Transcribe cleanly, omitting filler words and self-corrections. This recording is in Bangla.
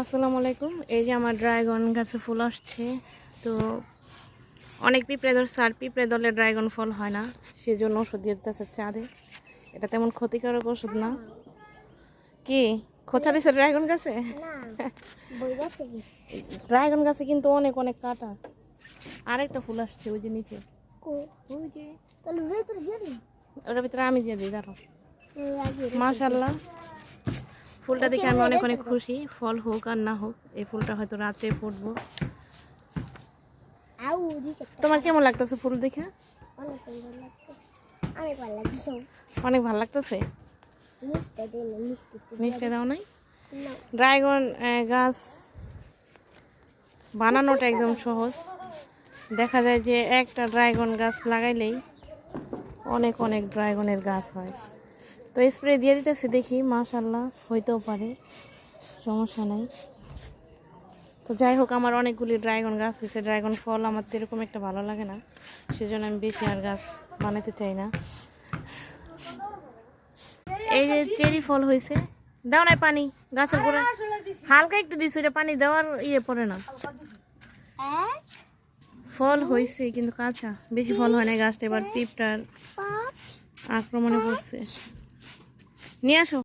আসসালামু আলাইকুম। এই যে আমার ড্রাগন গাছে ফুল আসছে, তো অনেক পিঁপড়ে ধরছে, আর পিঁপড়ে ধরলে ড্রাগন ফল হয় না, সেজন্য ওষুধ দিয়ে দিতেছে চাঁদে। এটা তেমন ক্ষতিকারক ওষুধ না। কি খোঁচা দিছে ড্রাগন গাছে? ড্রাগন গাছে কিন্তু অনেক অনেক কাটা। আরেকটা ফুল আসছে ওই যে নিচে, ওই যে ওটার ভিতরে আমি দিয়ে দিই, দাঁড়াও। মাশাআল্লাহ, ফুলটা দেখে আমি অনেক অনেক খুশি। ফল হোক আর না হোক, এই ফুলটা হয়তো রাতে ফুটবো। তোমার কেমন লাগতেছে ফুল দেখে? অনেক ভালো লাগতেছে। মিষ্টি দাও নাই? ড্রাগন গাছ বানানোটা একদম সহজ। দেখা যায় যে একটা ড্রাগন গাছ লাগাইলেই অনেক অনেক ড্রাগনের গাছ হয়। তো স্প্রে দিয়ে দিতেছি, দেখি মাশাআল্লাহ হইতেও পারে, সমস্যা নাই। তো যাই হোক, আমার অনেকগুলি ড্রাগন গাছ হয়েছে। ড্রাগন ফল আমার তো এরকম একটা ভালো লাগে না, সেজন্য আমি বেশি আর গাছ বানাতে চাই না। এই যে চেরি ফল হয়েছে, দাও নাই পানি গাছের গোড়া, হালকা একটু দিছি, ওটা পানি দেওয়ার পড়ে না। ফল হয়েছে কিন্তু কাঁচা, বেশি ফল হয় না গাছটা। এবার পিঁপড়ার আক্রমণে পড়ছে। নিয়ে আসো।